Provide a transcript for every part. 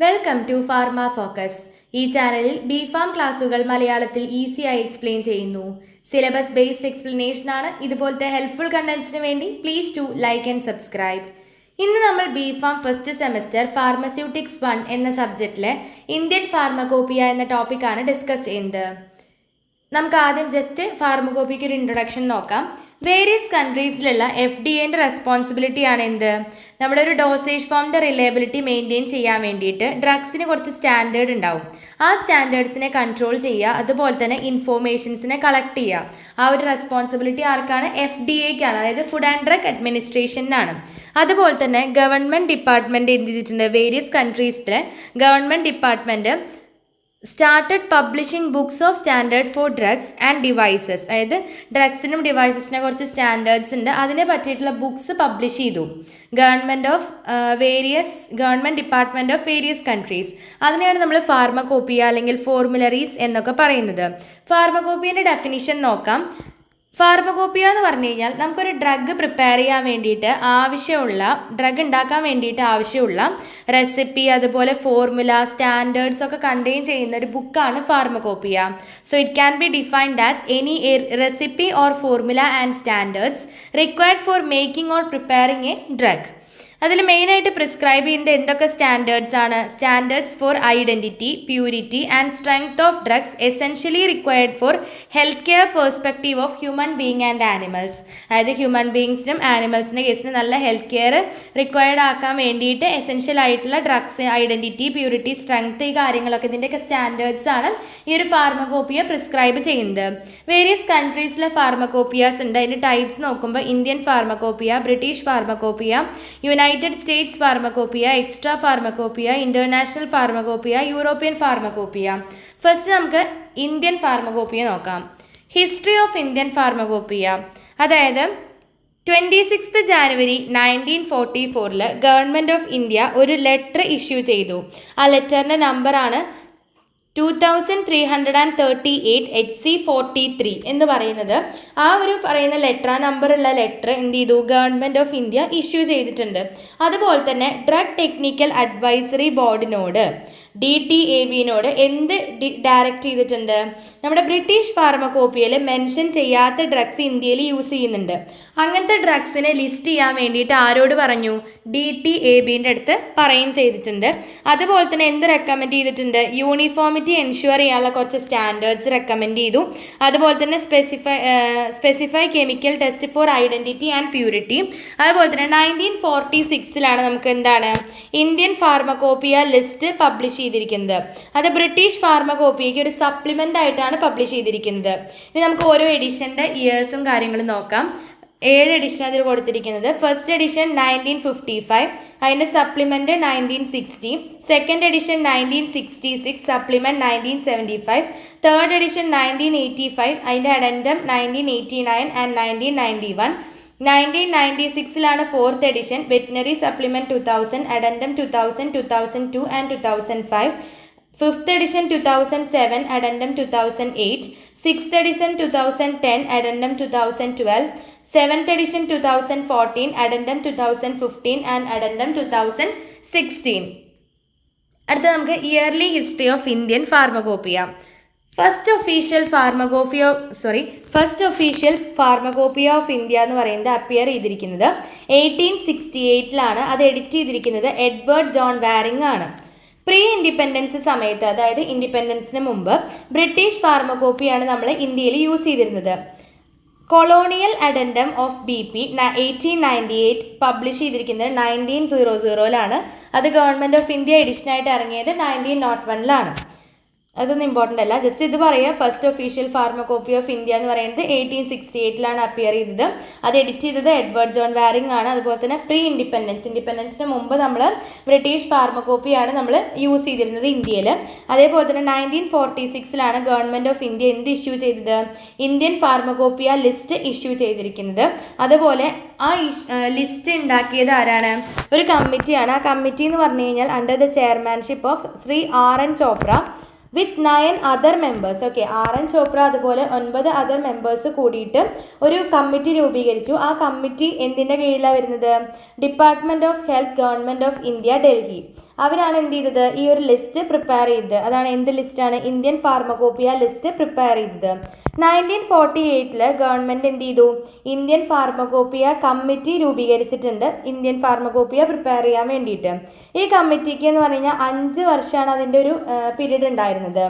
Welcome to pharma focus. ഈ ചാനലിൽ B farm ക്ലാസുകൾ മലയാളത്തിൽ ഈസിയായി എക്സ്പ്ലെയിൻ ചെയ്യുന്നു. സിലബസ് ബേസ്ഡ് എക്സ്പ്ലനേഷൻ ആണ്. ഇതുപോലത്തെ ഹെൽപ്ഫുൾ കണ്ടന്റ്സിന് വേണ്ടി please to like and subscribe. ഇന്ന് നമ്മൾ B pharm first semester pharmaceutics 1 എന്ന സബ്ജക്റ്റിലെ ഇന്ത്യൻ ഫാർമകോപ്പിയ എന്ന ടോപ്പിക്കാണ് ഡിസ്കസ് ചെയ്യുന്നത്. നമുക്ക് ആദ്യം ജസ്റ്റ് ഫാർമകോപ്പിക്ക് ഒരു ഇൻട്രൊഡക്ഷൻ നോക്കാം. വേരിയസ് കൺട്രീസിലുള്ള FDA റെസ്പോൺസിബിലിറ്റി ആണ് എന്ത്? നമ്മുടെ ഒരു ഡോസേജ് ഫോമിൻ്റെ റിലയബിലിറ്റി മെയിൻറ്റെയിൻ ചെയ്യാൻ വേണ്ടിയിട്ട് ഡ്രഗ്സിന് കുറച്ച് സ്റ്റാൻഡേർഡ് ഉണ്ടാവും. ആ സ്റ്റാൻഡേർഡ്സിനെ കൺട്രോൾ ചെയ്യുക, അതുപോലെ തന്നെ ഇൻഫോർമേഷൻസിനെ കളക്ട് ചെയ്യുക. ആ ഒരു റെസ്പോൺസിബിലിറ്റി ആർക്കാണ്? FDAക്കാണ്, അതായത് ഫുഡ് ആൻഡ് ഡ്രഗ് അഡ്മിനിസ്ട്രേഷനാണ്. അതുപോലെ തന്നെ ഗവൺമെൻറ് ഡിപ്പാർട്ട്മെൻറ്റ് എന്ത് ചെയ്തിട്ടുണ്ട്? വേരിയസ് കൺട്രീസിലെ government department started publishing books of standard for drugs and devices. അതായത് ഡ്രഗ്സിനും ഡിവൈസസിനെ കുറച്ച് സ്റ്റാൻഡേർഡ്സ് ഉണ്ട്, അതിനെ പറ്റിയിട്ടുള്ള ബുക്സ് പബ്ലിഷ് ചെയ്തു government department of various countries. അതിനെയാണ് നമ്മൾ ഫാർമകോപ്പിയ അല്ലെങ്കിൽ ഫോർമുലറീസ് എന്നൊക്കെ പറയുന്നത്. ഫാർമകോപ്പിയൻ്റെ ഡെഫിനിഷൻ നോക്കാം. ഫാർമകോപ്പിയ എന്ന് പറഞ്ഞു കഴിഞ്ഞാൽ നമുക്കൊരു ഡ്രഗ് പ്രിപ്പയർ ചെയ്യാൻ വേണ്ടിയിട്ട് ഡ്രഗ് ഉണ്ടാക്കാൻ വേണ്ടിയിട്ട് ആവശ്യമുള്ള റെസിപ്പി, അതുപോലെ ഫോർമുല, സ്റ്റാൻഡേർഡ്സ് ഒക്കെ കണ്ടെയ്ൻ ചെയ്യുന്ന ഒരു ബുക്കാണ് pharmacopoeia. So it can be defined as any recipe or formula and standards required for making or preparing a drug. അതിൽ മെയിനായിട്ട് പ്രിസ്ക്രൈബ് ചെയ്യുന്നത് എന്തൊക്കെ സ്റ്റാൻഡേർഡ്സ് ആണ്? Standards for identity, purity and strength of drugs essentially required for health care perspective of human being and animals. അതായത് human ബീങ്സിനും ആനിമൽസിൻ്റെ കേസിന് നല്ല ഹെൽത്ത് കെയർ റിക്വയർഡ് ആക്കാൻ വേണ്ടിയിട്ട് എസെൻഷ്യൽ ആയിട്ടുള്ള ഡ്രഗ്സ്, ഐഡൻറ്റിറ്റി, പ്യൂരിറ്റി, സ്ട്രെങ്ത്, ഈ കാര്യങ്ങളൊക്കെ ഇതിൻ്റെയൊക്കെ സ്റ്റാൻഡേർഡ്സ് ആണ് ഈ ഒരു ഫാർമകോപ്പിയ പ്രിസ്ക്രൈബ് ചെയ്യുന്നത്. വേരിയസ് കൺട്രീസിലെ ഫാർമകോപ്പിയാസ് ഉണ്ട്. അതിൻ്റെ ടൈപ്സ് നോക്കുമ്പോൾ Indian pharmacopoeia, British pharmacopoeia, United States pharmacopoeia, extra pharmacopoeia, international pharmacopoeia, European pharmacopoeia. First നമുക്ക് ഇന്ത്യൻ ഫാർമകോപ്പിയ നോക്കാം. History of Indian pharmacopoeia. അതായത് 26 ജാനുവരി 1944 ഗവൺമെൻറ് ഓഫ് ഇന്ത്യ ഒരു ലെറ്റർ ഇഷ്യൂ ചെയ്തു. ആ ലെറ്ററിൻ്റെ നമ്പറാണ് 2338 HC43 എന്ന് പറയുന്നത്. ആ ഒരു പറയുന്ന ലെറ്റർ, ആ നമ്പറുള്ള ലെറ്റർ എന്ത് ചെയ്തു? ഗവൺമെൻറ് ഓഫ് ഇന്ത്യ ഇഷ്യൂ ചെയ്തിട്ടുണ്ട്. അതുപോലെ തന്നെ ഡ്രഗ് ടെക്നിക്കൽ അഡ്വൈസറി ബോർഡിനോട്, DTABനോട് എന്ത് ഡയറക്റ്റ് ചെയ്തിട്ടുണ്ട്? നമ്മുടെ ബ്രിട്ടീഷ് ഫാർമകോപ്പിയയിൽ മെൻഷൻ ചെയ്യാത്ത ഡ്രഗ്സ് ഇന്ത്യയിൽ യൂസ് ചെയ്യുന്നുണ്ട്. അങ്ങനത്തെ ഡ്രഗ്സിനെ ലിസ്റ്റ് ചെയ്യാൻ വേണ്ടിയിട്ട് ആരോട് പറഞ്ഞു? DTABൻ്റെ അടുത്ത് പറയുകയും ചെയ്തിട്ടുണ്ട്. അതുപോലെ തന്നെ എന്ത് റെക്കമെൻഡ് ചെയ്തിട്ടുണ്ട്? യൂണിഫോമിറ്റി എൻഷുവർ ചെയ്യാനുള്ള കുറച്ച് സ്റ്റാൻഡേർഡ്സ് റെക്കമെൻഡ് ചെയ്തു. അതുപോലെ തന്നെ specify chemical test for identity and purity. അതുപോലെ തന്നെ 1946 നമുക്ക് എന്താണ് ഇന്ത്യൻ ഫാർമകോപ്പിയ ലിസ്റ്റ് പബ്ലിഷ് ചെയ്തിരിക്കുന്നത്. അത് ബ്രിട്ടീഷ് ഫാർമകോപ്പിയയ്ക്ക് ഒരു സപ്ലിമെൻ്റ് ആയിട്ടാണ് പബ്ലിഷ് ചെയ്തിരിക്കുന്നത്. ഇനി നമുക്ക് ഓരോ എഡിഷൻ്റെ ഇയേഴ്സും കാര്യങ്ങളും നോക്കാം. 7 എഡിഷൻ അതിൽ കൊടുത്തിരിക്കുന്നത്. ഫസ്റ്റ് എഡിഷൻ 1955, അതിൻ്റെ supplement 1960, second edition 1966, supplement 1975, third edition 1985, അതിൻ്റെ addendum 1989 and 1991. 1996 fourth edition, veterinary supplement 2000, addendum 2000, 2002 and 2005. Fifth edition 2007, addendum 2008. Sixth edition 2010, addendum 2012. Seventh edition 2014, addendum 2015 and addendum 2016. അടുത്ത നമുക്ക് early history of Indian pharmacopoeia. First official pharmacopoeia of India എന്ന് പറയുന്നത് appear ചെയ്തിരിക്കുന്നത് 1868. അത് edit ചെയ്തിരിക്കുന്നത് Edward John varying ആണ്. Pre independence സമയത്ത്, അതായത് ഇൻഡിപെൻഡൻസിന് മുമ്പ് ബ്രിട്ടീഷ് ഫാർമകോപ്പിയാണ് നമ്മൾ ഇന്ത്യയിൽ യൂസ് ചെയ്തിരുന്നത്. കൊളോണിയൽ അഡൻഡം ഓഫ് BP 1898 പബ്ലിഷ് ചെയ്തിരിക്കുന്നത് 1900. അത് ഗവൺമെൻറ് ഓഫ് ഇന്ത്യ എഡിഷനായിട്ട് ഇറങ്ങിയത് 1901. അതൊന്നും ഇമ്പോർട്ടൻ്റ് അല്ല, ജസ്റ്റ് ഇത് പറയുക. ഫസ്റ്റ് ഒഫീഷ്യൽ ഫാർമകോപ്പി ഓഫ് ഇന്ത്യ എന്ന് പറയുന്നത് 1868 അപ്പിയർ ചെയ്തത്. അത് എഡിറ്റ് ചെയ്തത് എഡ്വേർഡ് ജോൺ വാരിങ് ആണ്. അതുപോലെ തന്നെ പ്രീ ഇൻഡിപെൻഡൻസിന് മുമ്പ് നമ്മൾ ബ്രിട്ടീഷ് ഫാർമകോപ്പിയാണ് നമ്മൾ യൂസ് ചെയ്തിരുന്നത് ഇന്ത്യയിൽ. അതേപോലെ തന്നെ 1946 ഗവൺമെൻറ് ഓഫ് ഇന്ത്യ എന്ത് ഇഷ്യൂ ചെയ്തത്? ഇന്ത്യൻ ഫാർമകോപ്പിയ ലിസ്റ്റ് ഇഷ്യൂ ചെയ്തിരിക്കുന്നത്. അതുപോലെ ആ ലിസ്റ്റ് ഉണ്ടാക്കിയത് ആരാണ്? ഒരു കമ്മിറ്റിയാണ്. ആ കമ്മിറ്റി എന്ന് പറഞ്ഞു കഴിഞ്ഞാൽ under the chairmanship of Shri R.N. Chopra with 9 other members. Okay, RN Chopra അതുപോലെ 9 അതർ മെമ്പേഴ്സ് കൂടിയിട്ട് ഒരു കമ്മിറ്റി രൂപീകരിച്ചു. ആ കമ്മിറ്റി എന്തിൻ്റെ കീഴിലാണ് വരുന്നത്? Department of health, government of India, Delhi. അവരാണ് എന്ത് ചെയ്തത്? ഈ ഒരു ലിസ്റ്റ് പ്രിപ്പയർ ചെയ്തത്. അതാണ് എന്ത് ലിസ്റ്റാണ്? ഇന്ത്യൻ ഫാർമക്കോപ്പിയ ലിസ്റ്റ് പ്രിപ്പയർ ചെയ്തത്. 1948 ഗവൺമെൻറ് എന്ത് ചെയ്തു? ഇന്ത്യൻ ഫാർമക്കോപ്പിയ കമ്മിറ്റി രൂപീകരിച്ചിട്ടുണ്ട്, ഇന്ത്യൻ ഫാർമക്കോപ്പിയ പ്രിപ്പയർ ചെയ്യാൻ വേണ്ടിയിട്ട്. ഈ കമ്മിറ്റിക്ക് എന്ന് പറഞ്ഞു കഴിഞ്ഞാൽ 5 വർഷമാണ് അതിൻ്റെ ഒരു പീരീഡ് ഉണ്ടായിരുന്നത്.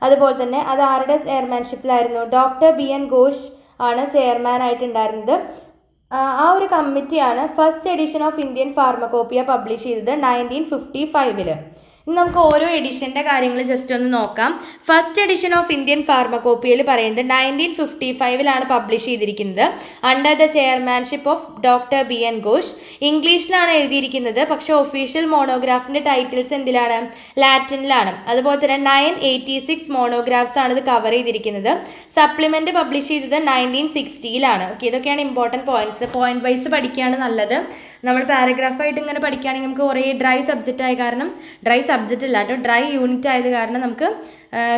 അതുപോലെ തന്നെ അത് ആരുടെ ചെയർമാൻഷിപ്പിലായിരുന്നു? ഡോക്ടർ BN ഘോഷ് ആണ് ചെയർമാൻ ആയിട്ടുണ്ടായിരുന്നത്. ആ ഒരു കമ്മിറ്റിയാണ് first edition of Indian pharmacopoeia publish ചെയ്തത് 1955. ഇനി നമുക്ക് ഓരോ എഡിഷൻ്റെ കാര്യങ്ങൾ ജസ്റ്റ് ഒന്ന് നോക്കാം. ഫസ്റ്റ് എഡിഷൻ ഓഫ് ഇന്ത്യൻ ഫാർമക്കോപ്പിയയിൽ പറയുന്നത് 1955 പബ്ലിഷ് ചെയ്തിരിക്കുന്നത് under the chairmanship of doctor BN Ghosh. ഇംഗ്ലീഷിലാണ് എഴുതിയിരിക്കുന്നത്, പക്ഷേ ഒഫീഷ്യൽ മോണോഗ്രാഫിൻ്റെ ടൈറ്റിൽസ് എന്തിലാണ്? ലാറ്റിനിലാണ്. അതുപോലെ തന്നെ 986 മോണോഗ്രാഫ്സ് ആണ് ഇത് കവർ ചെയ്തിരിക്കുന്നത്. സപ്ലിമെൻ്റ് പബ്ലിഷ് ചെയ്തത് 1960. ഓക്കെ, ഇതൊക്കെയാണ് ഇമ്പോർട്ടൻറ്റ് പോയിന്റ്സ്. പോയിന്റ് വൈസ് പഠിക്കുകയാണ് നല്ലത്. നമ്മൾ പാരഗ്രാഫായിട്ട് ഇങ്ങനെ പഠിക്കുകയാണെങ്കിൽ നമുക്ക് കുറേ ഡ്രൈ സബ്ജക്റ്റ് ആയ കാരണം, ഡ്രൈ സബ്ജക്റ്റ് ഇല്ല കേട്ടോ, ഡ്രൈ യൂണിറ്റ് ആയത് കാരണം നമുക്ക്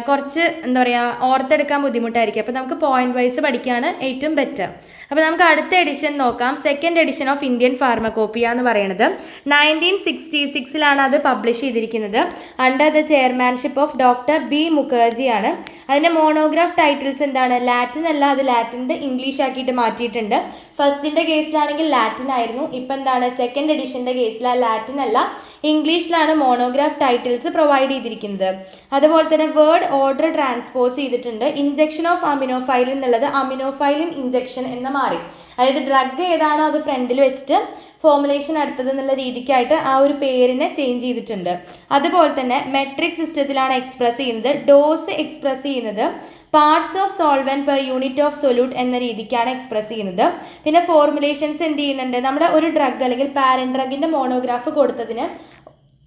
കുറച്ച് എന്താ പറയുക ഓർത്തെടുക്കാൻ ബുദ്ധിമുട്ടായിരിക്കും. അപ്പോൾ നമുക്ക് പോയിന്റ് വൈസ് പഠിക്കുകയാണ് ഏറ്റവും ബെറ്റർ. അപ്പോൾ നമുക്ക് അടുത്ത എഡിഷൻ നോക്കാം. Second edition of Indian pharmacopoeia എന്ന് പറയുന്നത് 1966 അത് പബ്ലിഷ് ചെയ്തിരിക്കുന്നത് under the chairmanship of doctor B Mukherjee ആണ്. അതിൻ്റെ മോണോഗ്രാഫ് ടൈറ്റിൽസ് എന്താണ്? ലാറ്റിൻ അല്ല, അത് ലാറ്റിൻ്റെ ഇംഗ്ലീഷ് ആക്കിയിട്ട് മാറ്റിയിട്ടുണ്ട്. ഫസ്റ്റിൻ്റെ കേസിലാണെങ്കിൽ ലാറ്റിൻ ആയിരുന്നു. ഇപ്പം എന്താണ്? സെക്കൻഡ് എഡിഷൻ്റെ കേസിൽ ലാറ്റിൻ അല്ല, ഇംഗ്ലീഷിലാണ് മോണോഗ്രാഫ് ടൈറ്റിൽസ് പ്രൊവൈഡ് ചെയ്തിരിക്കുന്നത്. അതുപോലെ തന്നെ വേർഡ് ഓർഡർ ട്രാൻസ്പോസ് ചെയ്തിട്ടുണ്ട്. ഇഞ്ചക്ഷൻ ഓഫ് അമിനോഫൈലിൻ എന്നുള്ളത് അമിനോഫൈലിൻ ഇഞ്ചക്ഷൻ എന്ന് മാറി. അതായത് ഡ്രഗ് ഏതാണോ അത് ഫ്രണ്ടിൽ വെച്ചിട്ട് ഫോർമുലേഷൻ അടുത്തത് എന്നുള്ള രീതിക്കായിട്ട് ആ ഒരു പേരിനെ ചേഞ്ച് ചെയ്തിട്ടുണ്ട്. അതുപോലെ തന്നെ മെട്രിക് സിസ്റ്റത്തിലാണ് എക്സ്പ്രസ് ചെയ്യുന്നത്. ഡോസ് എക്സ്പ്രസ് ചെയ്യുന്നത് parts of solvent per unit of solute എന്ന രീതിക്കാണ് എക്സ്പ്രസ് ചെയ്യുന്നത്. പിന്നെ ഫോർമുലേഷൻസ് എന്ത് ചെയ്യുന്നുണ്ട്? നമ്മുടെ ഒരു ഡ്രഗ് അല്ലെങ്കിൽ പാരൻ ഡ്രഗിൻ്റെ മോണോഗ്രാഫ് കൊടുത്തതിന്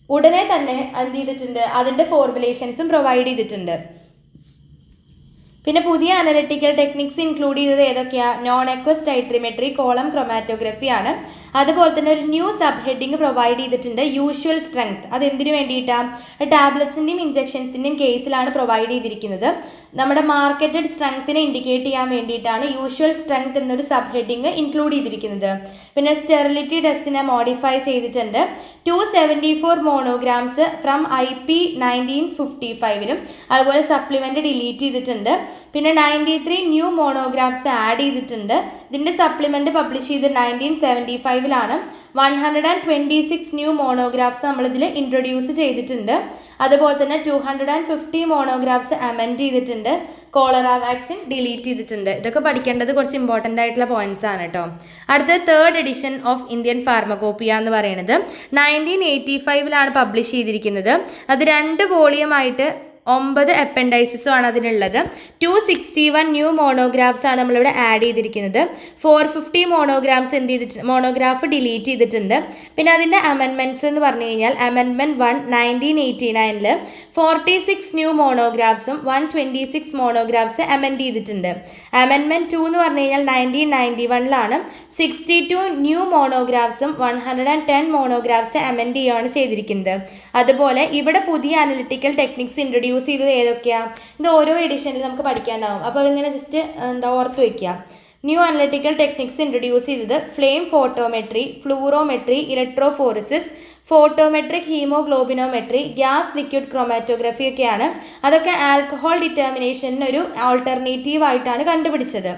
ഉടനെ തന്നെ എന്ത് ചെയ്തിട്ടുണ്ട്? അതിൻ്റെ ഫോർമുലേഷൻസും പ്രൊവൈഡ് ചെയ്തിട്ടുണ്ട്. പിന്നെ പുതിയ അനലിറ്റിക്കൽ ടെക്നിക്സ് ഇൻക്ലൂഡ് ചെയ്തത് ഏതൊക്കെയാണ്? നോൺ എക്വസ് ടൈട്രിമെട്രി, കോളം ക്രൊമാറ്റോഗ്രഫി ആണ്. അതുപോലെ തന്നെ ഒരു ന്യൂ സബ് ഹെഡിങ് പ്രൊവൈഡ് ചെയ്തിട്ടുണ്ട്, യൂഷ്വൽ സ്ട്രെങ്ത്. അത് എന്തിനു വേണ്ടിയിട്ടാണ്? ടാബ്ലറ്റ്സിൻ്റെയും ഇഞ്ചക്ഷൻസിൻ്റെയും കേസിലാണ് പ്രൊവൈഡ് ചെയ്തിരിക്കുന്നത്. നമ്മുടെ മാർക്കറ്റഡ് സ്ട്രെങ്ത്തിനെ ഇൻഡിക്കേറ്റ് ചെയ്യാൻ വേണ്ടിയിട്ടാണ് യൂഷ്വൽ സ്ട്രെങ്ത് എന്നൊരു സബ് ഹെഡിങ് ഇൻക്ലൂഡ് ചെയ്തിരിക്കുന്നത്. പിന്നെ സ്റ്റെറിലിറ്റി ടെസ്റ്റിനെ മോഡിഫൈ ചെയ്തിട്ടുണ്ട്. 274 മോണോഗ്രാംസ് ഫ്രം IP 1955 അതുപോലെ സപ്ലിമെൻ്റ് ഡിലീറ്റ് ചെയ്തിട്ടുണ്ട്. പിന്നെ 93 ന്യൂ മോണോഗ്രാഫ്സ് ആഡ് ചെയ്തിട്ടുണ്ട്. ഇതിൻ്റെ സപ്ലിമെൻ്റ് പബ്ലിഷ് ചെയ്ത് 1975 126 ന്യൂ മോണോഗ്രാഫ്സ് നമ്മളിതിൽ ഇൻട്രൊഡ്യൂസ് ചെയ്തിട്ടുണ്ട്. അതുപോലെ തന്നെ 250 മോണോഗ്രാഫ്സ് അമെൻഡ് ചെയ്തിട്ടുണ്ട്. കോളറ വാക്സിൻ ഡിലീറ്റ് ചെയ്തിട്ടുണ്ട്. ഇതൊക്കെ പഠിക്കേണ്ടത് കുറച്ച് ഇമ്പോർട്ടൻ്റ് ആയിട്ടുള്ള പോയിന്റ്സ് ആണ് കേട്ടോ. അടുത്ത third edition of Indian pharmacopoeia എന്ന് പറയുന്നത് 1985 പബ്ലിഷ് ചെയ്തിരിക്കുന്നത്. അത് 2 വോളിയമായിട്ട് 9 അപ്പൻഡൈസസും ആണ് അതിനുള്ളത്. 261 ന്യൂ മോണോഗ്രാഫ്സ് ആണ് നമ്മളിവിടെ ആഡ് ചെയ്തിരിക്കുന്നത്. 450 മോണോഗ്രാംസ് എന്ത് ചെയ്തിട്ട് മോണോഗ്രാഫ് ഡിലീറ്റ് ചെയ്തിട്ടുണ്ട്. പിന്നെ അതിൻ്റെ അമെൻമെൻറ്റ്സ് എന്ന് പറഞ്ഞു കഴിഞ്ഞാൽ അമെൻമെൻറ്റ് 1 1989 46 ന്യൂ മോണോഗ്രാഫ്സും 126 മോണോഗ്രാഫ്സ് അമെൻഡ് ചെയ്തിട്ടുണ്ട്. അമെൻമെൻറ്റ് 2 എന്ന് പറഞ്ഞു കഴിഞ്ഞാൽ 1991 62 ന്യൂ മോണോഗ്രാഫ്സും 110 മോണോഗ്രാഫ്സ് അമെൻഡ് ചെയ്യുകയാണ് ചെയ്തിരിക്കുന്നത്. അതുപോലെ ഇവിടെ പുതിയ അനലിറ്റിക്കൽ ടെക്നിക്സ് ഇൻട്രൊഡ്യൂസ് ചെയ്തത് ഏതൊക്കെയാണ്? ഇത് ഓരോ എഡിഷനിൽ നമുക്ക് പഠിക്കാനാവും. അപ്പോൾ അതിങ്ങനെ ജസ്റ്റ് ഓർത്ത് വയ്ക്കുക. ന്യൂ അനലിറ്റിക്കൽ ടെക്നിക്സ് ഇൻട്രൊഡ്യൂസ് ചെയ്തത് flame photometry, fluorometry, electrophoresis, photometric haemoglobinometry, gas liquid chromatography ഒക്കെയാണ്. അതൊക്കെ ആൽക്കഹോൾ ഡിറ്റർമിനേഷന് ഒരു ആൾട്ടർനേറ്റീവ് ആയിട്ടാണ് കണ്ടുപിടിച്ചത്.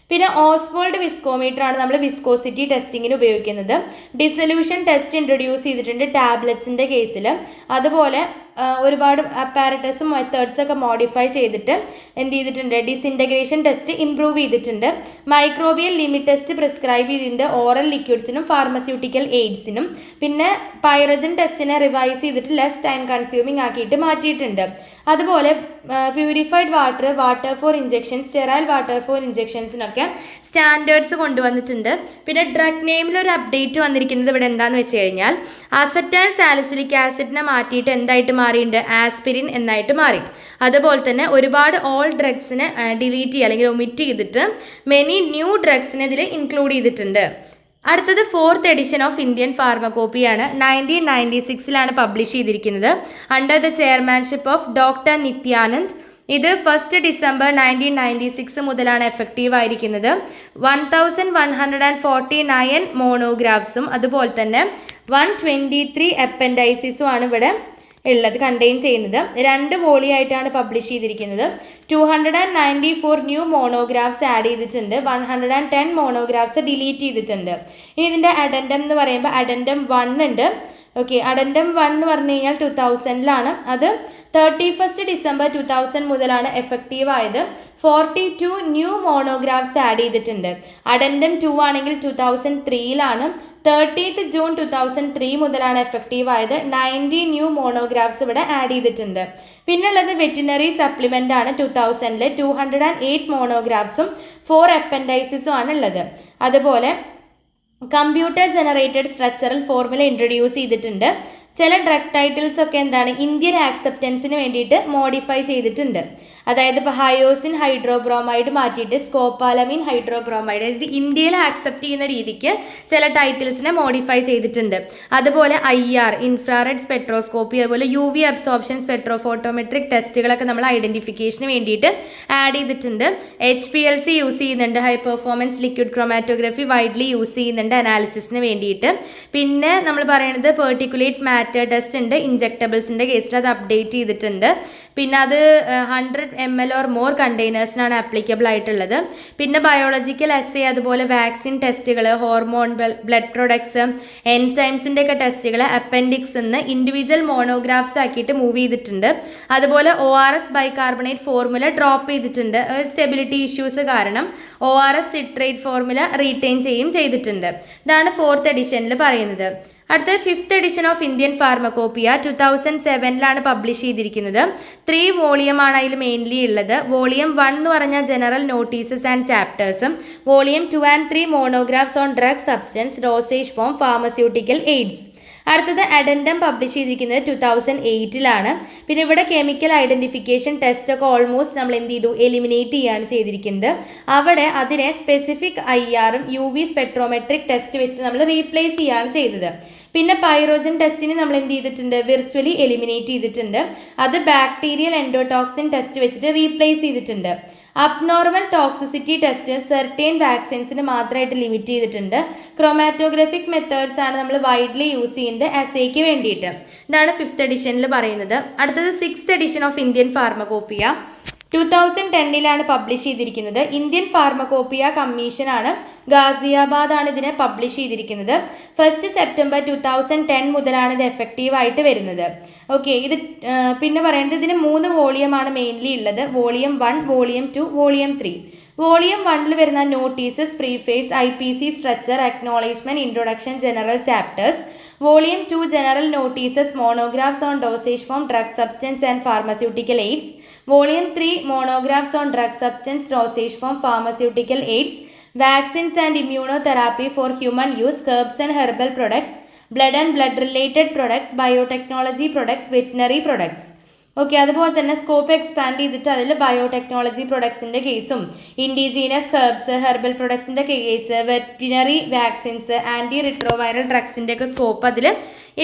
പിന്നെ ഓസ്വാൾഡ് വിസ്കോമീറ്റർ ആണ് നമ്മൾ വിസ്കോസിറ്റി ടെസ്റ്റിങ്ങിന് ഉപയോഗിക്കുന്നത്. ഡിസൊല്യൂഷൻ ടെസ്റ്റ് ഇൻട്രൊഡ്യൂസ് ചെയ്തിട്ടുണ്ട് ടാബ്ലറ്റ്സിൻ്റെ കേസിൽ. അതുപോലെ ഒരുപാട് അപ്പാരറ്റസും മെത്തേഡ്സൊക്കെ മോഡിഫൈ ചെയ്തിട്ട് എന്ത് ചെയ്തിട്ടുണ്ട്? ഡിസിൻറ്റഗ്രേഷൻ ടെസ്റ്റ് ഇംപ്രൂവ് ചെയ്തിട്ടുണ്ട്. മൈക്രോബിയൽ ലിമിറ്റ് ടെസ്റ്റ് പ്രിസ്ക്രൈബ് ചെയ്തിട്ടുണ്ട് ഓറൽ ലിക്വിഡ്സിനും ഫാർമസ്യൂട്ടിക്കൽ എയ്ഡ്സിനും. പിന്നെ പൈറജൻ ടെസ്റ്റിനെ റിവൈസ് ചെയ്തിട്ട് ലെസ് ടൈം കൺസ്യൂമിങ് ആക്കിയിട്ട് മാറ്റിയിട്ടുണ്ട്. അതുപോലെ purified water for injection, sterile water for ഇഞ്ചെക്ഷൻസിനൊക്കെ സ്റ്റാൻഡേർഡ്സ് കൊണ്ടുവന്നിട്ടുണ്ട്. പിന്നെ ഡ്രഗ് നെയിമിൽ ഒരു അപ്ഡേറ്റ് വന്നിരിക്കുന്നത് ഇവിടെ എന്താണെന്ന് വെച്ച് കഴിഞ്ഞാൽ അസറ്റൈൽ സാലിസിലിക് ആസിഡിനെ മാറ്റിയിട്ട് എന്തായിട്ട് മാറിയിട്ടുണ്ട്? ആസ്പിരിൻ എന്നായിട്ട് മാറി. അതുപോലെ തന്നെ ഒരുപാട് ഓൾ ഡ്രഗ്സിനെ ഡിലീറ്റ് ചെയ്യുക അല്ലെങ്കിൽ ഒമിറ്റ് ചെയ്തിട്ട് മെനി ന്യൂ ഡ്രഗ്സിനെ ഇതിൽ ഇൻക്ലൂഡ് ചെയ്തിട്ടുണ്ട്. അടുത്തത് 4th എഡിഷൻ ഓഫ് ഇന്ത്യൻ ഫാർമക്കോപ്പിയാണ്. 1996 പബ്ലിഷ് ചെയ്തിരിക്കുന്നത് under the chairmanship of doctor Nityanand. ഇത് 1 ഡിസംബർ 1996 മുതലാണ് എഫക്റ്റീവ് ആയിരിക്കുന്നത്. 1149 മോണോഗ്രാഫ്സും അതുപോലെ തന്നെ 123 അപ്പൻഡൈസിസും ആണ് ഇവിടെ ഉള്ളത്, കണ്ടെയ്ൻ ചെയ്യുന്നത്. 2 വോളിയായിട്ടാണ് പബ്ലിഷ് ചെയ്തിരിക്കുന്നത്. 294 ന്യൂ മോണോഗ്രാഫ്സ് ആഡ് ചെയ്തിട്ടുണ്ട്. 110 മോണോഗ്രാഫ്സ് ഡിലീറ്റ് ചെയ്തിട്ടുണ്ട്. ഇനി ഇതിൻ്റെ അഡൻഡം എന്ന് പറയുമ്പോൾ അഡൻഡം 1 ഉണ്ട്. ഓക്കെ, അഡൻഡം 1 എന്ന് പറഞ്ഞു കഴിഞ്ഞാൽ 2000 അത് 31 ഡിസംബർ 2000 മുതലാണ് എഫക്റ്റീവ് ആയത്. 42 ന്യൂ മോണോഗ്രാഫ്സ് ആഡ് ചെയ്തിട്ടുണ്ട്. അഡൻഡം 2 ആണെങ്കിൽ 2003 30th ജൂൺ 2003 മുതലാണ് എഫക്റ്റീവ് ആയത്. 90 ന്യൂ മോണോഗ്രാഫ്സ് ഇവിടെ ആഡ് ചെയ്തിട്ടുണ്ട്. പിന്നുള്ളത് വെറ്റിനറി സപ്ലിമെൻ്റ് ആണ്. 2000 208 മോണോഗ്രാഫ്സും 4 അപ്പൻഡൈസിസും ആണ് ഉള്ളത്. അതുപോലെ computer generated structural formula introduce ചെയ്തിട്ടുണ്ട്. ചില ഡ്രഗ് ടൈറ്റിൽസ് ഒക്കെ എന്താണ് ഇന്ത്യൻ ആക്സെപ്റ്റൻസിന് വേണ്ടിയിട്ട് മോഡിഫൈ ചെയ്തിട്ടുണ്ട്. അതായത് ഇപ്പോൾ ഹയോസിൻ ഹൈഡ്രോബ്രോമൈഡ് മാറ്റിയിട്ട് സ്കോപ്പാലമിൻ ഹൈഡ്രോബ്രോമൈഡ്, അതായത് ഇന്ത്യയിൽ ആക്സെപ്റ്റ് ചെയ്യുന്ന രീതിക്ക് ചില ടൈറ്റിൽസിനെ മോഡിഫൈ ചെയ്തിട്ടുണ്ട്. അതുപോലെ IR ഇൻഫ്രാറെഡ് സ്പെക്ട്രോസ്കോപ്പി, അതുപോലെ UV അബ്സോർപ്ഷൻ സ്പെക്ട്രോഫോട്ടോമെട്രിക് ടെസ്റ്റുകളൊക്കെ നമ്മൾ ഐഡൻറ്റിഫിക്കേഷന് വേണ്ടിയിട്ട് ആഡ് ചെയ്തിട്ടുണ്ട്. HPLC യൂസ് ചെയ്യുന്നുണ്ട്. High performance liquid chromatography widely use ചെയ്യുന്നുണ്ട് അനാലിസിസിന് വേണ്ടിയിട്ട്. പിന്നെ നമ്മൾ പറയുന്നത് പെർട്ടിക്കുലേറ്റ് മാറ്റർ ടെസ്റ്റ് ഉണ്ട് ഇഞ്ചെക്ടബിൾസിൻ്റെ കേസിൽ, അത് അപ്ഡേറ്റ് ചെയ്തിട്ടുണ്ട്. പിന്നെ അത് 100 ml ഓർ മോർ കണ്ടെയ്നേഴ്സിനാണ് ആപ്ലിക്കബിൾ ആയിട്ടുള്ളത്. പിന്നെ ബയോളജിക്കൽ അസേ, അതുപോലെ വാക്സിൻ ടെസ്റ്റുകൾ, ഹോർമോൺ, ബ്ലഡ് പ്രൊഡക്ട്സ്, എൻസൈംസിൻ്റെ ഒക്കെ ടെസ്റ്റുകൾ അപ്പൻഡിക്സ് എന്ന് ഇൻഡിവിജ്വൽ മോണോഗ്രാഫ്സ് ആക്കിയിട്ട് മൂവ് ചെയ്തിട്ടുണ്ട്. അതുപോലെ ORS ബൈകാർബണേറ്റ് ഫോർമുല ഡ്രോപ്പ് ചെയ്തിട്ടുണ്ട്. സ്റ്റെബിലിറ്റി ഇഷ്യൂസ് കാരണം ORS സിട്രേറ്റ് ഫോർമുല റീറ്റെയിൻ ചെയ്തിട്ടുണ്ട്. ഇതാണ് 4th എഡിഷനിൽ പറയുന്നത്. അടുത്ത 5th edition of Indian pharmacopoeia 2007 publish ചെയ്തിരിക്കുന്നത്. 3 വോളിയമാണ് അതിൽ മെയിൻലി ഉള്ളത്. വോളിയം 1 എന്ന് പറഞ്ഞാൽ ജനറൽ നോട്ടീസസ് ആൻഡ് ചാപ്റ്റേഴ്സും, volume 2 and 3 monographs on drug substance, dosage form, pharmaceutical aids. അടുത്തത് അഡൻഡം പബ്ലിഷ് ചെയ്തിരിക്കുന്നത് 2008 പിന്നെ ഇവിടെ കെമിക്കൽ ഐഡൻറ്റിഫിക്കേഷൻ ടെസ്റ്റ് ഒക്കെ ഓൾമോസ്റ്റ് നമ്മൾ എന്ത് ചെയ്തു, എലിമിനേറ്റ് ചെയ്യുകയാണ് ചെയ്തിരിക്കുന്നത്. അവിടെ അതിനെ specific IR UV spectrometric test വെച്ചിട്ട് നമ്മൾ റീപ്ലേസ് ചെയ്യുകയാണ് ചെയ്തത്. പിന്നെ പൈറോജൻ ടെസ്റ്റിന് നമ്മൾ എന്ത് ചെയ്തിട്ടുണ്ട്, വിർച്വലി എലിമിനേറ്റ് ചെയ്തിട്ടുണ്ട്. അത് ബാക്ടീരിയൽ എൻഡോടോക്സിൻ ടെസ്റ്റ് വെച്ചിട്ട് റീപ്ലേസ് ചെയ്തിട്ടുണ്ട്. അബ്നോർമൽ ടോക്സിസിറ്റി ടെസ്റ്റ് സെർട്ടൈൻ വാക്സിൻസിന് മാത്രമായിട്ട് ലിമിറ്റ് ചെയ്തിട്ടുണ്ട്. ക്രോമാറ്റോഗ്രാഫിക് മെത്തേഡ്സ് ആണ് നമ്മൾ വൈഡ്ലി യൂസ് ചെയ്യുന്നത് അസേക്ക് വേണ്ടിയിട്ട്. ഇതാണ് 5th എഡിഷനിൽ പറയുന്നത്. അടുത്തത് 6th edition of Indian pharmacopoeia 2010 publish ചെയ്തിരിക്കുന്നത്. ഇന്ത്യൻ ഫാർമക്കോപ്പിയ കമ്മീഷനാണ്, ഗാസിയാബാദാണ് ഇതിനെ പബ്ലിഷ് ചെയ്തിരിക്കുന്നത്. 1 സെപ്റ്റംബർ 2010 മുതലാണ് ഇത് എഫക്റ്റീവ് ആയിട്ട് വരുന്നത്. ഓക്കെ, ഇത് പിന്നെ പറയുന്നത് ഇതിന് 3 വോളിയമാണ് മെയിൻലി ഉള്ളത്. Volume 1, volume 2, volume 3. വോളിയം 1 വരുന്ന notices, preface, IPC structure, acknowledgement, introduction, general chapters. Volume 2 general notices, monographs on dosage form, drug substance and pharmaceutical aids. Volume 3 monographs on drug substance, dosage form, pharmaceutical aids, vaccines and immunotherapy for human use, herbs and herbal products, blood and blood related products, biotechnology products, veterinary products. Okay, അതുപോലെ തന്നെ scope expand ചെയ്തിട്ട് അതിൽ biotechnology പ്രൊഡക്ട്സിൻ്റെ കേസും, indigenous herbs, herbal പ്രൊഡക്ട്സിൻ്റെ case, veterinary vaccines, antiretroviral ഡ്രഗ്സിൻ്റെ ഒക്കെ scope അതിൽ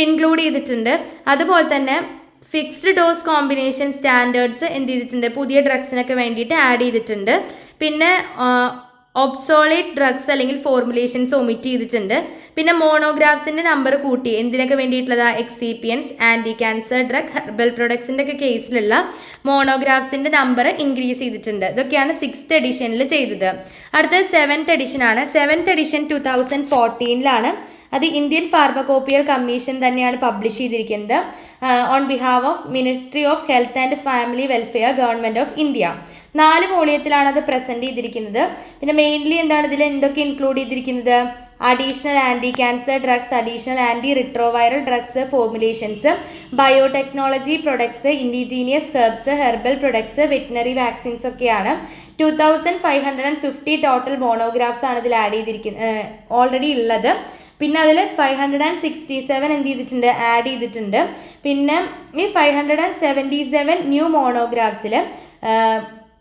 ഇൻക്ലൂഡ് ചെയ്തിട്ടുണ്ട്. അതുപോലെ തന്നെ ഫിക്സ്ഡ് ഡോസ് കോമ്പിനേഷൻ സ്റ്റാൻഡേർഡ്സ് എന്ത് ചെയ്തിട്ടുണ്ട്, പുതിയ ഡ്രഗ്സിനൊക്കെ വേണ്ടിയിട്ട് ആഡ് ചെയ്തിട്ടുണ്ട്. പിന്നെ ഒബ്സോളേറ്റ് ഡ്രഗ്സ് അല്ലെങ്കിൽ ഫോർമുലേഷൻസ് ഒമിറ്റ് ചെയ്തിട്ടുണ്ട്. പിന്നെ മോണോഗ്രാഫ്സിൻ്റെ നമ്പർ കൂട്ടി, എന്തിനൊക്കെ വേണ്ടിയിട്ടുള്ളത്, എക്സിപിയൻസ്, ആൻറ്റി ക്യാൻസർ ഡ്രഗ്, ഹെർബൽ പ്രൊഡക്ട്സിൻ്റെ ഒക്കെ കേസിലുള്ള മോണോഗ്രാഫ്സിൻ്റെ നമ്പർ ഇൻക്രീസ് ചെയ്തിട്ടുണ്ട്. ഇതൊക്കെയാണ് 6th എഡിഷനിൽ ചെയ്തത്. അടുത്തത് 7th എഡിഷനാണ്. 7th എഡിഷൻ 2014 അത് ഇന്ത്യൻ ഫാർമക്കോപ്പിയൽ കമ്മീഷൻ തന്നെയാണ് പബ്ലിഷ് ചെയ്തിരിക്കുന്നത്. On behalf of ministry of health and family welfare, government of India. 4 വോളിയത്തിലാണ് അത് പ്രസൻറ്റ് ചെയ്തിരിക്കുന്നത്. പിന്നെ മെയിൻലി എന്താണ് ഇതിൽ എന്തൊക്കെ ഇൻക്ലൂഡ് ചെയ്തിരിക്കുന്നത്, additional anti cancer drugs, additional anti retroviral drugs formulations, biotechnology products, indigenous herbs, herbal products, veterinary vaccines ഒക്കെയാണ്. 2550 total monographs ആണ് ഇതിൽ ആഡ് ചെയ്തിരിക്കുന്നത്, ഓൾറെഡി ഉള്ളത്. പിന്നെ അതിൽ 567 എന്ത് ചെയ്തിട്ടുണ്ട്, ആഡ് ചെയ്തിട്ടുണ്ട്. പിന്നെ ഈ 577 ന്യൂ മോണോഗ്രാഫ്സിൽ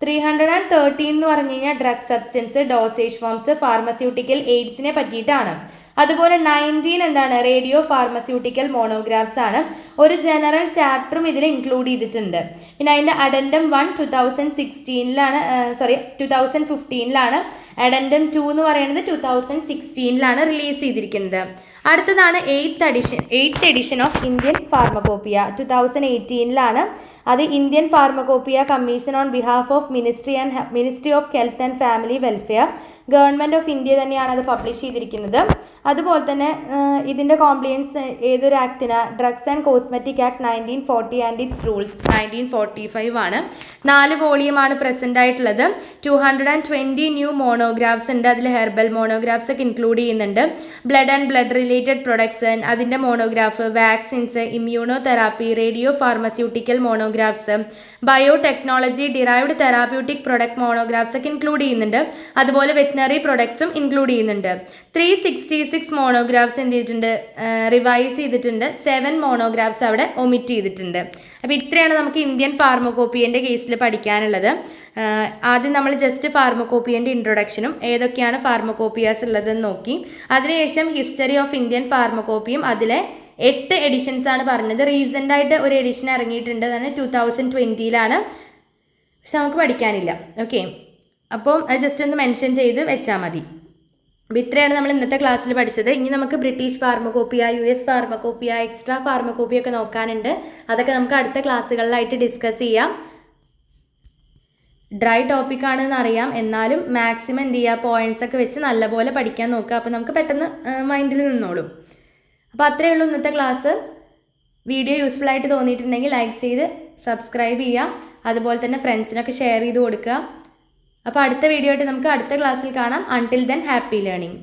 313 എന്ന് പറഞ്ഞു കഴിഞ്ഞാൽ drug substance, dosage forms, pharmaceutical എയ്ഡ്സിനെ പറ്റിയിട്ടാണ്. അതുപോലെ 19 എന്താണ് റേഡിയോ ഫാർമസ്യൂട്ടിക്കൽ മോണോഗ്രാഫ്സ് ആണ്. ഒരു ജനറൽ ചാപ്റ്ററും ഇതിൽ ഇൻക്ലൂഡ് ചെയ്തിട്ടുണ്ട്. പിന്നെ അതിൻ്റെ അഡൻഡം 1 2015 അഡൻഡം 2 എന്ന് പറയുന്നത് 2016 റിലീസ് ചെയ്തിരിക്കുന്നത്. അടുത്തതാണ് 8th edition of Indian pharmacopoeia 2018 അത് Indian pharmacopoeia commission on behalf of ministry of health and family welfare, government of India തന്നെയാണ് അത് പബ്ലിഷ് ചെയ്തിരിക്കുന്നത്. അതുപോലെ തന്നെ ഇതിൻ്റെ കോംപ്ലിയൻസ് ഏതൊരു ആക്ടിനാ? Drugs and cosmetic act 1940 and its rules 1945 ആണ്. 4 വോളിയമാണ് പ്രസൻ്റ് ആയിട്ടുള്ളത്. 220 ന്യൂ മോണോഗ്രാഫ്സ് ഉണ്ട്. അതിൽ ഹെർബൽ മോണോഗ്രാഫ്സ് ഒക്കെ ഇൻക്ലൂഡ് ചെയ്യുന്നുണ്ട്. Blood and blood related products അതിൻ്റെ monograph, vaccines, immunotherapy, radiopharmaceutical monographs, biotechnology derived therapeutic product monographs ഒക്കെ ഇൻക്ലൂഡ് ചെയ്യുന്നുണ്ട്. അതുപോലെ വെറ്റിനറി പ്രൊഡക്ട്സും ഇൻക്ലൂഡ് ചെയ്യുന്നുണ്ട്. 366 മോണോഗ്രാഫ്സ് എന്ത് ചെയ്തിട്ടുണ്ട്? റിവൈസ് ചെയ്തിട്ടുണ്ട്. 7 മോണോഗ്രാഫ്സ് അവിടെ ഒമിറ്റ് ചെയ്തിട്ടുണ്ട്. അപ്പോൾ ഇത്രയാണ് നമുക്ക് ഇന്ത്യൻ ഫാർമകോപ്പിയൻ്റെ കേസിൽ പഠിക്കാനുള്ളത്. ആദ്യം നമ്മൾ ജസ്റ്റ് ഫാർമകോപ്പിയൻ്റെ ഇൻട്രൊഡക്ഷനും ഏതൊക്കെയാണ് ഫാർമകോപ്പിയാസ് ഉള്ളതെന്ന് നോക്കി. അതിനുശേഷം ഹിസ്റ്ററി ഓഫ് ഇന്ത്യൻ ഫാർമകോപ്പിയും അതിലെ 8 എഡിഷൻസ് ആണ് പറഞ്ഞത്. റീസെൻ്റ് ആയിട്ട് ഒരു എഡിഷൻ ഇറങ്ങിയിട്ടുണ്ട്, അതാണ് 2020 പക്ഷെ നമുക്ക് പഠിക്കാനില്ല. ഓക്കെ, അപ്പോൾ അത് ജസ്റ്റ് ഒന്ന് മെൻഷൻ ചെയ്ത് വെച്ചാൽ മതി. അപ്പോൾ ഇത്രയാണ് നമ്മൾ ഇന്നത്തെ ക്ലാസ്സിൽ പഠിച്ചത്. ഇനി നമുക്ക് ബ്രിട്ടീഷ് ഫാർമകോപ്പിയ, US ഫാർമകോപ്പിയ, എക്സ്ട്രാ ഫാർമകോപ്പിയ ഒക്കെ നോക്കാനുണ്ട്. അതൊക്കെ നമുക്ക് അടുത്ത ക്ലാസ്സുകളിലായിട്ട് ഡിസ്കസ് ചെയ്യാം. ഡ്രൈ ടോപ്പിക്കാണെന്ന് അറിയാം, എന്നാലും മാക്സിമം എന്ത് ചെയ്യുക, പോയിൻറ്റ്സ് ഒക്കെ വെച്ച് നല്ലപോലെ പഠിക്കാൻ നോക്കുക. അപ്പോൾ നമുക്ക് പെട്ടെന്ന് മൈൻഡിൽ നിന്നോളും. അപ്പോൾ അത്രയേ ഉള്ളൂ ഇന്നത്തെ ക്ലാസ്. വീഡിയോ യൂസ്ഫുൾ ആയിട്ട് തോന്നിയിട്ടുണ്ടെങ്കിൽ ലൈക്ക് ചെയ്ത് സബ്സ്ക്രൈബ് ചെയ്യുക. അതുപോലെ തന്നെ ഫ്രണ്ട്സിനൊക്കെ ഷെയർ ചെയ്ത് കൊടുക്കുക. അപ്പോൾ അടുത്ത വീഡിയോ ആയിട്ട് നമുക്ക് അടുത്ത ക്ലാസ്സിൽ കാണാം. Until then happy learning.